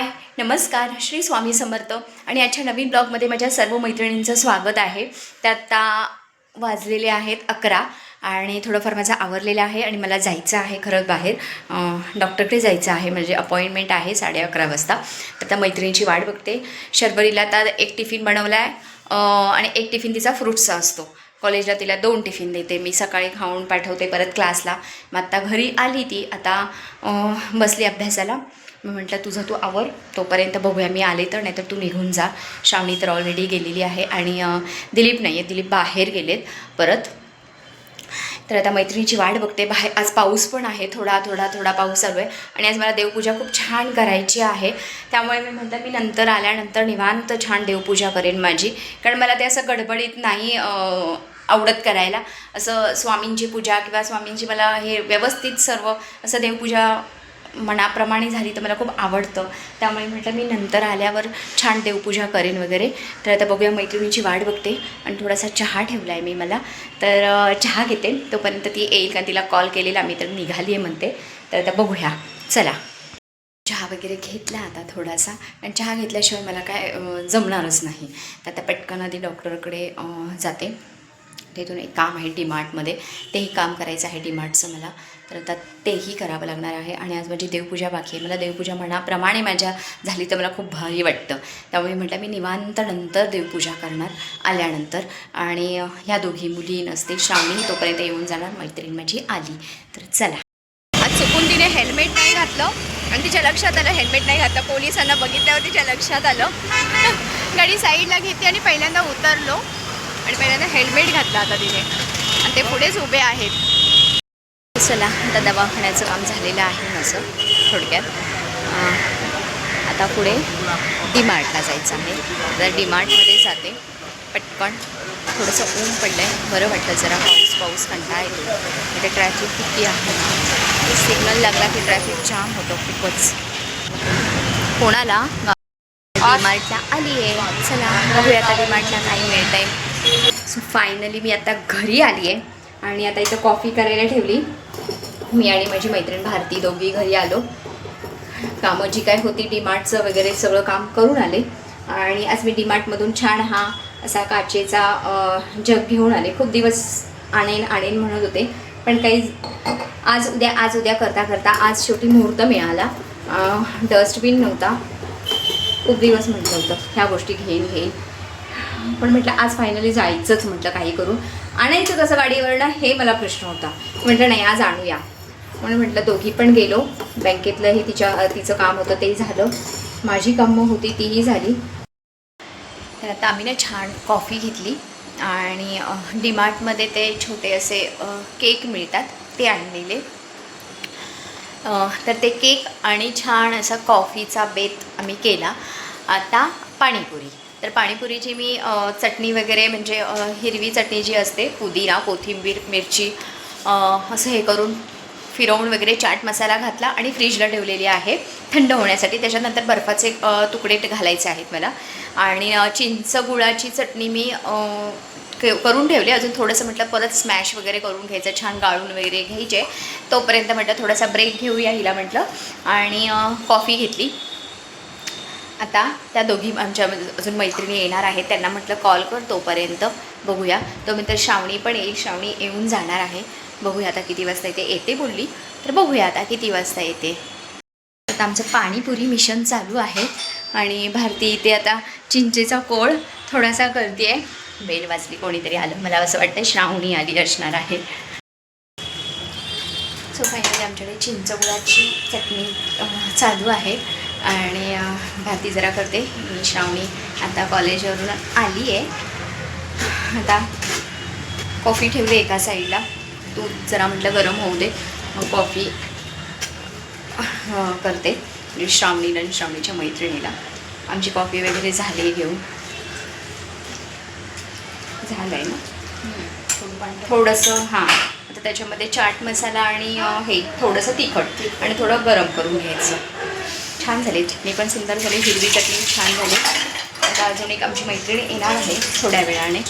हाय नमस्कार श्री स्वामी समर्थ आणि आजच्या नवीन ब्लॉगमध्ये माझ्या सर्व मैत्रिणींचं स्वागत आहे. त्यात आता वाजलेले आहेत 11 आणि थोडंफार माझं आवरलेलं आहे आणि मला जायचं आहे खरं बाहेर डॉक्टरकडे जायचं आहे. म्हणजे अपॉइंटमेंट आहे 11:30 वाजता. तर त्या मैत्रिणीची वाट बघते. शर्वरीला आता एक टिफिन बनवला आहे आणि एक टिफिन तिचा फ्रूट्सचा असतो. कॉलेजला तिला 2 टिफिन देते मी. सकाळी खाऊन पाठवते परत क्लासला. मग आत्ता घरी आली ती. आता बसली अभ्यासाला. मी म्हटलं तुझं तू आवर, तोपर्यंत बघूया मी आले तर, नाहीतर तू निघून जा. श्रावणी तर ऑलरेडी गेलेली आहे आणि दिलीप नाही आहे, दिलीप बाहेर गेलेत परत. तर आता मैत्रिणीची वाट बघते. बाहेर आज पाऊस पण आहे, थोडा पाऊस चालू आहे आणि आज मला देवपूजा खूप छान करायची आहे. त्यामुळे मी म्हटलं मी नंतर आल्यानंतर निवांत छान देवपूजा करेन माझी, कारण मला ते असं गडबडीत नाही आवडत करायला. असं स्वामींची पूजा किंवा स्वामींची मला हे व्यवस्थित सर्व असं देवपूजा मनाप्रमाणे झाली तर मला खूप आवडतं. त्यामुळे म्हटलं मी नंतर आल्यावर छान देवपूजा करेन वगैरे. तर आता बघूया, मैत्रिणीची वाट बघते आणि थोडासा चहा ठेवला आहे मी मला, तर चहा घेते. तोपर्यंत ती येईल का, तिला कॉल केलेला मी, तर निघाली आहे म्हणते. तर आता बघूया, चला. चहा वगैरे घेतला आता थोडासा, आणि चहा घेतल्याशिवाय मला काय जमणारच नाही. तर आता पटकन आधी डॉक्टरकडे जाते. तिथून एक काम आहे डीमार्टमध्ये, तेही काम करायचं आहे डीमार्टचं मला. तर आता तेही करावं लागणार आहे. आणि आज माझी देवपूजा बाकी आहे. मला देवपूजा मनाप्रमाणे माझ्या झाली तर मला खूप भारी वाटतं. त्यामुळे म्हटलं मी निवांत नंतर देवपूजा करणार आल्यानंतर. आणि ह्या दोघी मुली नसतील, श्रावणी तोपर्यंत येऊन जाणार, मैत्रीण माझी आली. तर चला. आज चुकून तिने हेल्मेट नाही घातलं आणि तिच्या लक्षात आलं हेल्मेट नाही घातलं. पोलिसांना बघितल्यावर तिच्या लक्षात आलं. गाडी साईडला घेतली आणि पहिल्यांदा उतरलो आणि पहिल्यांदा हेल्मेट घातलं आता तिने, आणि ते पुढेच उभे आहेत. चला, आता दवाखान्याचं काम झालेलं आहे माझं थोडक्यात. आता पुढे डीमार्टला जायचं आहे. तर डीमार्टमध्ये जाते पटकन. थोडंसं ऊन पडलं आहे, बरं वाटलं जरा. पाऊस कंटाळा येतो. इथे ट्रॅफिक किती आहे, सिग्नल लागला की ट्रॅफिक जाम होतो खूपच. कोणाला डीमार्टला आली आहे. चला बघूया आता डीमार्टला काय मिळत आहे. सो फायनली मी आता घरी आली आहे आणि आता इथं कॉफी करायला ठेवली. मी आणि माझी मैत्रीण भारती दोघी घरी आलो. कामं जी काय होती डीमार्टचं वगैरे सगळं काम करून आले. आणि आज मी डीमार्टमधून छान हा असा काचेचा जग घेऊन आले. खूप दिवस आणेन म्हणत होते, पण काही आज उद्या करता आज शेवटी मुहूर्त मिळाला. डस्टबिन नव्हता, खूप दिवस म्हटलं होतं ह्या गोष्टी घेईन, पण म्हटलं आज फायनली जायचंच. म्हटलं काही करून आणायचं कसं गाडीवरनं हे मला प्रश्न होता. म्हटलं नाही आज आणूया, म्हणून म्हटलं दोघी पण गेलो. बँकेतलंही तिचं काम होतं ते झालं, माझी कामं होती तीही झाली. तर आता आम्ही ना छान कॉफी घेतली आणि डीमार्टमध्ये ते छोटे असे केक मिळतात ते आणलेले. तर ते केक आणि छान असा कॉफीचा बेत आम्ही केला. आता पाणीपुरी. तर पाणीपुरीची मी चटणी वगैरे म्हणजे हिरवी चटणी जी असते, पुदिना कोथिंबीर मिरची असं हे करून फिरवून वगैरे चाट मसाला घातला आणि फ्रीजला ठेवलेली आहे थंड होण्यासाठी. त्याच्यानंतर बर्फाचे तुकडे घालायचे आहेत मला. आणि चिंच गुळाची चटणी मी करून ठेवली. अजून थोडंसं म्हटलं परत स्मॅश वगैरे करून घ्यायचं, छान गाळून वगैरे घ्यायचे. तोपर्यंत म्हटलं थोडासा ब्रेक घेऊया हिला म्हटलं, आणि कॉफी घेतली. आता त्या दोघी आमच्या अजून मैत्रिणी येणार आहेत, त्यांना म्हटलं कॉल कर तोपर्यंत बघूया. तर श्रावणी पण येईल, श्रावणी येऊन जाणार आहे. बघूया आता किती वाजता येते बोलली, तर बघूया आता किती वाजता येते. आता आमचं पाणीपुरी मिशन चालू आहे आणि भारती इथे आता चिंचेचा कोळ थोडासा करते आहे. बेल वाजली, कोणीतरी आलं. मला असं वाटतं श्रावणी आली असणार आहे. सो फायनली आमच्याकडे चिंचगुळाची चटणी चालू आहे आणि भारती जरा करते. मी श्रावणी आता कॉलेजवरून आली आहे. आता कॉफी ठेवली एका साईडला, दूध जरा म्हटलं गरम होऊ दे, मग कॉफी करते श्रावणीला आणि श्रावणीच्या मैत्रिणीला. आमची कॉफी वगैरे झाली घेऊन, झालं आहे ना थोडंसं. हां, आता त्याच्यामध्ये चाट मसाला आणि हे थोडंसं तिखट आणि थोडं गरम करून घ्यायचं. छान झाली चटणी, पण सुंदर झाली. हिरवी चटणी छान झाली. आता अजून एक आमची मैत्रिणी येणार आहे थोड्या वेळाने.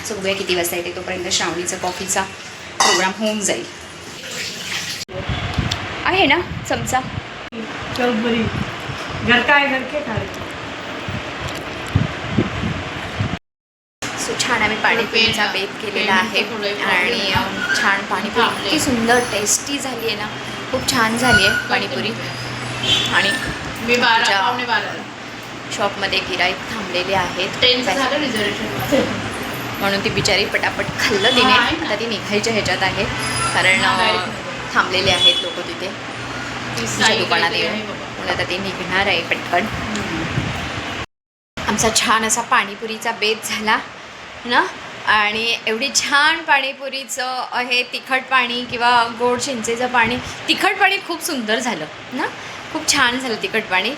सो बघूया किती वाजता येते. तोपर्यंत श्रावणीचा कॉफीचा प्रोग्राम होऊन जाईल. आहे ना चमचा? घर का है घर के खा रहे सो छान आम्ही पाणीपुरीचा बेत केलेला आहे आणि छान पाणीपुरी इतकी सुंदर टेस्टी झाली आहे ना, खूप छान झाली आहे पाणीपुरी. आणि मी 12 शॉपमध्ये गिराईक थांबलेले आहेत झालं रिझर्वेशन म्हणून ती बिचारी पटापट खाल्लं तिने. आता ती निघायच्या ह्याच्यात आहे कारण थांबलेले आहेत लोक तिथे तिच्या दुकानात येऊन, म्हणून आता ती निघणार आहे पटकन. आमचा छान असा पाणीपुरीचा बेत झाला ना, आणि एवढी छान पाणीपुरीचं आहे. तिखट पाणी किंवा गोड चिंचेचं पाणी, तिखट पाणी खूप सुंदर झालं ना, खूप छान झालं तिखट पाणी.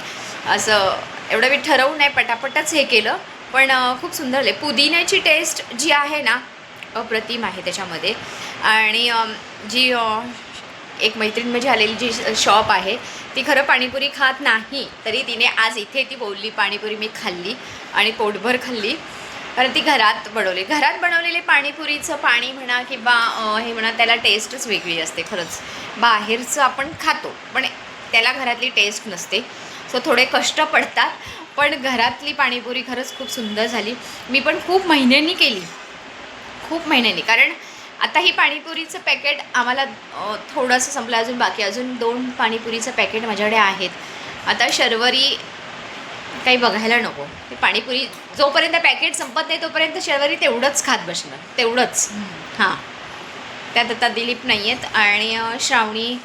असं एवढं मी ठरवून नाही, पटापटच हे केलं, पण खूप सुंदर झाले. पुदिन्याची टेस्ट जी आहे ना अप्रतिम आहे त्याच्यामध्ये. आणि जी एक मैत्रीण माझी आलेली जी शॉप आहे ती खरं पाणीपुरी खात नाही, तरी तिने आज इथे ती बोलली पाणीपुरी मी खाल्ली आणि पोटभर खाल्ली, कारण ती घरात बनवलेले पाणीपुरीचं पाणी म्हणा किंवा हे म्हणा त्याला टेस्टच वेगळी असते. खरंच बाहेरचं आपण खातो पण त्याला घरातली टेस्ट नसते. सो थोडे कष्ट पडतात, पण घरातली पाणीपुरी खरंच खूप सुंदर झाली. मी पण खूप महिन्यांनी केली, खूप महिन्यांनी, कारण आता ही पाणीपुरीचं पॅकेट आम्हाला थोडंसं संपलं, अजून बाकी अजून 2 पाणीपुरीचं पॅकेट माझ्याकडे आहेत. आता शर्वरी काही बघायला नको, ही पाणीपुरी जोपर्यंत पॅकेट संपत नाही तोपर्यंत शर्वरी तेवढंच खात बसणार, तेवढंच. हां, त्यात आता दिलीप नाही आहेत आणि श्रावणी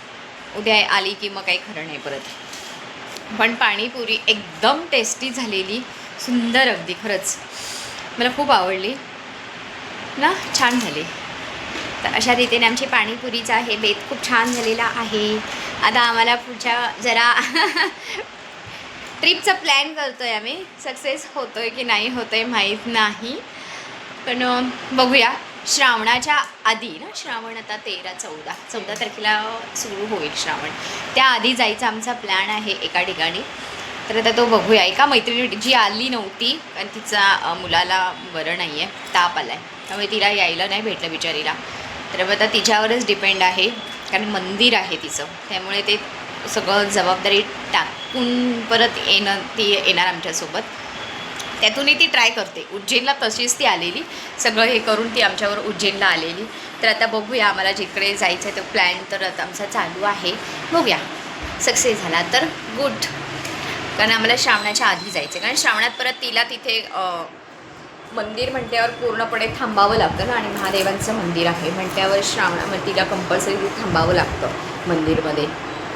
उद्या आली की मग काही खरं नाही परत. पण पाणीपुरी एकदम टेस्टी झालेली, सुंदर अगदी, खरंच मला खूप आवडली ना, छान झाली. तर अशा रीतीने आमची पाणीपुरीचा हे बेत खूप छान झालेला आहे. आता आम्हाला पुढच्या जरा ट्रिपचा प्लॅन करतो आहे आम्ही, सक्सेस होतो आहे की नाही होतो आहे माहीत नाही, पण बघूया. श्रावणाच्या आधी ना, श्रावण आता 14 तारखेला सुरू होईल श्रावण, त्याआधी जायचा आमचा प्लॅन आहे एका ठिकाणी. तर आता तो बघूया. एका मैत्रिणी जी आली नव्हती कारण तिचा मुलाला बरं नाही आहे, ताप आला आहे, त्यामुळे तिला यायला नाही भेटलं बिचारीला. तर मग आता तिच्यावरच डिपेंड आहे, कारण मंदिर आहे तिचं, त्यामुळे ते सगळं जबाबदारी टाकून परत ती येणार आमच्यासोबत. त्यातूनही ती ट्राय करते. उज्जैनला तशीच ती आलेली, सगळं हे करून ती आमच्यावर उज्जैनला आलेली. तर आता बघूया, आम्हाला जिकडे जायचं आहे तो प्लॅन तर आता आमचा चालू आहे. बघूया, सक्सेस झाला तर गुड, कारण आम्हाला श्रावणाच्या आधी जायचं आहे, कारण श्रावणात परत तिला तिथे मंदिर म्हटल्यावर पूर्णपणे थांबावं लागतं ना, आणि महादेवांचं मंदिर आहे म्हटल्यावर श्रावणामध्ये तिला कंपल्सरी थांबावं लागतं मंदिरमध्ये.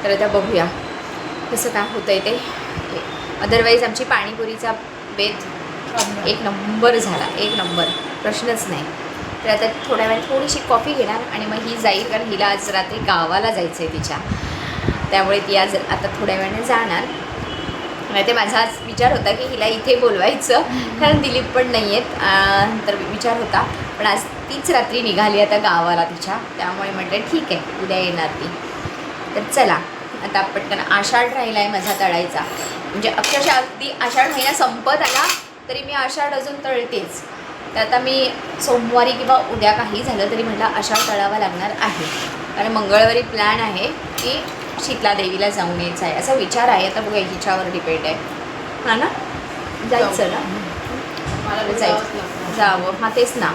तर आता बघूया कसं काय होतं आहे ते. अदरवाईज आमची पाणीपुरीचा बेत एक नंबर झाला, एक नंबर, प्रश्नच नाही. तर आता थोड्या वेळात थोडीशी कॉफी घेणार आणि मग ही जाईल, कारण हिला आज रात्री गावाला जायचं आहे तिच्या, त्यामुळे ती आज आता थोड्या वेळाने जाणार. नाही ते माझा आज विचार होता की हिला इथे बोलवायचं, कारण दिलीप पण नाही आहेत, तर विचार होता, पण आज तीच रात्री निघाली आता गावाला तिच्या, त्यामुळे म्हटलं ठीक आहे उद्या येणार ती. तर चला आता पटकन आषाढ राहिला आहे माझा तळायचा, म्हणजे अक्षरशः अगदी आषाढ महिना संपत आला तरी मी आषाढ अजून तळतेच. तर आता मी सोमवारी किंवा उद्या काही झालं तरी म्हटलं आषाढ तळावा लागणार आहे, कारण मंगळवारी प्लॅन आहे की शीतला देवीला जाऊन यायचं आहे, असा विचार आहे. आता बघा हिच्यावर डिपेंड आहे. हां ना, जायचं ना, मला जायचं, जावं. हां तेच ना,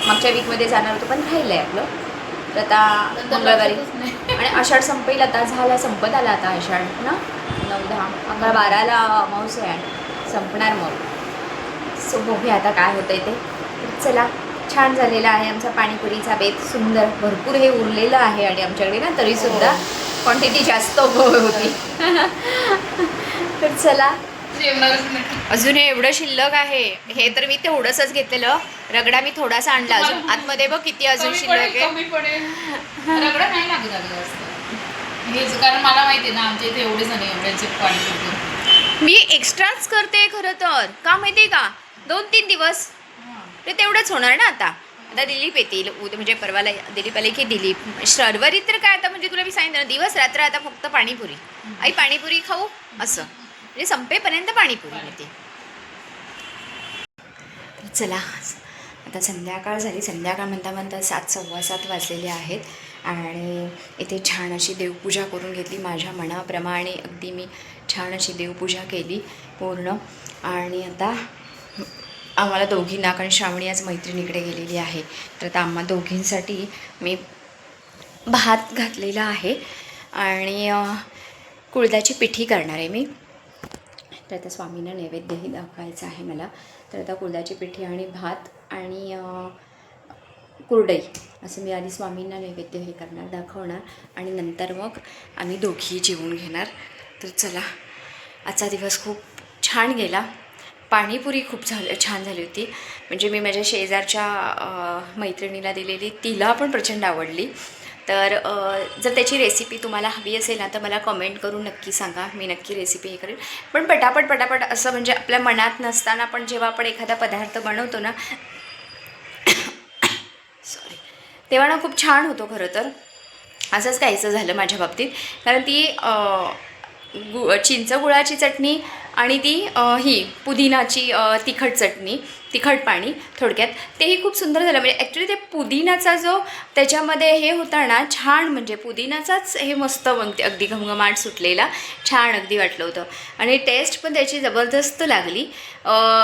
मागच्या वीकमध्ये जाणार होतं पण राहिलं आहे आपलं. तर आता मंगळवारी आणि आषाढ संपेल, आता झाला, संपत आला आता आषाढ ना, 9-10 11 12ला अमावस्या आहे, संपणार मग. सो बघूया आता काय होतं आहे ते. चला, छान झालेला आहे आमचा पाणीपुरीचा बेत, सुंदर, भरपूर हे उरलेलं आहे आणि आमच्याकडे ना तरीसुद्धा क्वांटिटी जास्त होती. तर चला, अजून हे एवढं शिल्लक आहे, हे तर मी तेवढंच घेतलेलं. रगडा मी थोडासा आणला, अजून आतमध्ये बघ किती अजून शिल्लक आहे. रगडा नाही लागत जास्त, कारण मला माहिती आहे ना आमच्या इथे एवढे जण एवढ्याची क्वांटिटी. मी एक्स्ट्राच करते खरं तर, का माहिती आहे का, 2-3 दिवस ते तेवढंच होणार ना. आता दिलीप येतील उद्या, म्हणजे परवाला दिलीप आले की दिलीप, शर्वरी तर काय आता, म्हणजे तुला मी सांगितलं ना, दिवस रात्र आता फक्त पाणीपुरी, आई पाणीपुरी खाऊ असं, म्हणजे संपेपर्यंत पाणीपुरी मिळते. चला, आता संध्याकाळ झाली, संध्याकाळ म्हणता 7-7:15 वाजलेले आहेत आणि इथे छान अशी देवपूजा करून घेतली माझ्या मनाप्रमाणे. अगदी मी छान अशी देवपूजा केली पूर्ण. आणि आता आम्हाला दोघींना, कारण श्रावणी आज मैत्रिणीकडे गेलेली आहे, तर आता आम्हा दोघींसाठी मी भात घातलेला आहे आणि कुळदाची पिठी करणार आहे मी. तर आता स्वामींना नैवेद्यही दाखवायचा आहे मला. तर आता कुळदाची पिठी आणि भात आणि कुरडई असं मी आधी स्वामींना नैवेद्य हे करणार, दाखवणार आणि नंतर मग आम्ही दोघी जेवून घेणार. तर चला, आजचा दिवस खूप छान गेला. पाणीपुरी खूप छान झाली होती. म्हणजे मी माझ्या शेजारच्या मैत्रिणीला दिलेली, तिला पण प्रचंड आवडली. तर जर त्याची रेसिपी तुम्हाला हवी असेल ना तर मला कमेंट करून नक्की सांगा, मी नक्की रेसिपी हे करेन. पण पटापट असं म्हणजे आपल्या मनात नसताना पण जेव्हा आपण एखादा पदार्थ बनवतो ना सॉरी, तेव्हा ना खूप छान होतो खरं तर. असंच काहीचं झालं माझ्या बाबतीत, कारण ती चिंच गुळाची चटणी आणि ती ही पुदिनाची तिखट चटणी, तिखट पाणी थोडक्यात, तेही खूप सुंदर झालं. म्हणजे ॲक्च्युली ते पुदिनाचा जो त्याच्यामध्ये हे होता ना छान, म्हणजे पुदिनाचाच हे मस्त बनते, अगदी घमघमाट सुटलेला, छान अगदी वाटलं होतं. आणि टेस्ट पण त्याची जबरदस्त लागली.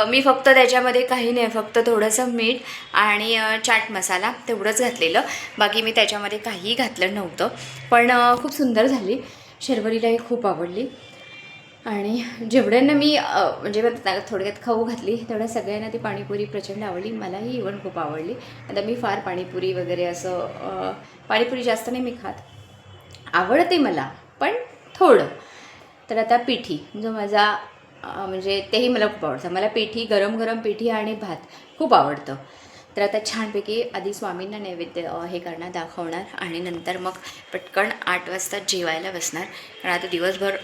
मी फक्त त्याच्यामध्ये काही नाही, फक्त थोडंसं मीठ आणि चाट मसाला तेवढंच घातलेलं, बाकी मी त्याच्यामध्ये काहीही घातलं नव्हतं. पण खूप सुंदर झाली. शर्वरीलाही खूप आवडली आणि जेवढ्यांना मी म्हणजे थोडक्यात खाऊ घातली तेवढ्या सगळ्यांना ती पाणीपुरी प्रचंड आवडली. मलाही इव्हन खूप आवडली. आता मी फार पाणीपुरी वगैरे असं पाणीपुरी जास्त नाही मी खात, आवडते मला पण थोडं. तर आता पिठी जो माझा म्हणजे तेही मला खूप आवडतं. मला पिठी, गरम गरम पिठी आणि भात खूप आवडतं. तर आता छानपैकी आधी स्वामींना नैवेद्य हे करणार, दाखवणार आणि नंतर मग पटकन 8 वाजता जेवायला बसणार. कारण आता दिवसभर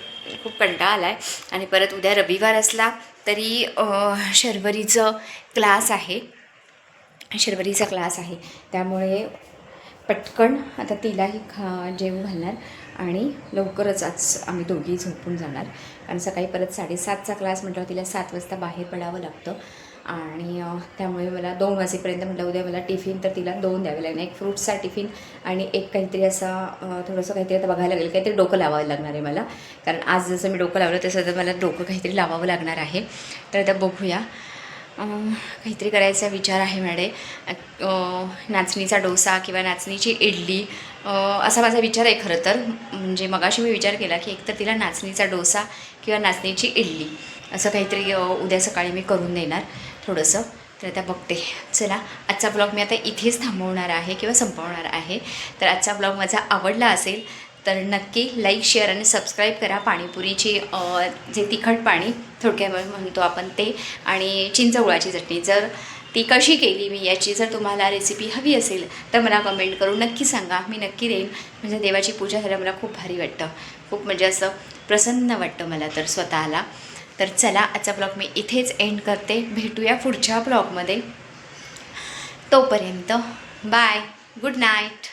खूप कंटाळा आला आहे आणि परत उद्या रविवार असला तरी शर्वरीचा क्लास आहे, त्यामुळे पटकन आता तिलाही जेवू घालणार आणि लवकरच आज आम्ही दोघी झोपून जाणार. कारण सकाळी परत 7:30चा क्लास म्हटल्यावर तिला 7 वाजता बाहेर पडावं लागतं आणि त्यामुळे मला 2 वाजेपर्यंत म्हटलं उद्या मला टिफिन तर तिला 2 द्यावे लागणार, एक फ्रूट्सचा टिफिन आणि एक काहीतरी असा थोडंसं काहीतरी आता बघायला लागेल, काहीतरी डोकं लावावं लागणार आहे मला. कारण आज जसं मी डोकं लावलं तसं तर मला डोकं काहीतरी लावावं लागणार आहे. तर आता बघूया, काहीतरी करायचा विचार आहे मॅडे. नाचणीचा डोसा किंवा नाचणीची इडली असा माझा विचार आहे खरं तर. म्हणजे मगाशी मी विचार केला की एकतर तिला नाचणीचा डोसा किंवा नाचणीची इडली असं काहीतरी उद्या सकाळी मी करून देणार थोडंसं. तर आता बघते. चला, आजचा ब्लॉग मी आता इथेच थांबवणार आहे किंवा संपवणार आहे. तर आजचा ब्लॉग माझा आवडला असेल तर नक्की लाईक, शेअर आणि सबस्क्राईब करा. पाणीपुरीची जे तिखट पाणी थोडक्यात म्हणतो आपण ते, आणि चिंचगुळाची चटणी, जर ती कशी केली मी याची जर तुम्हाला रेसिपी हवी असेल तर मला कमेंट करून नक्की सांगा, मी नक्की देईन. म्हणजे देवाची पूजा करायला मला खूप भारी वाटतं, खूप म्हणजे असं प्रसन्न वाटतं मला तर स्वतःला. तर चला, आजचा ब्लॉग मी इथेच एंड करते. भेटूया पुढच्या ब्लॉगमध्ये. तोपर्यंत बाय, गुड नाईट.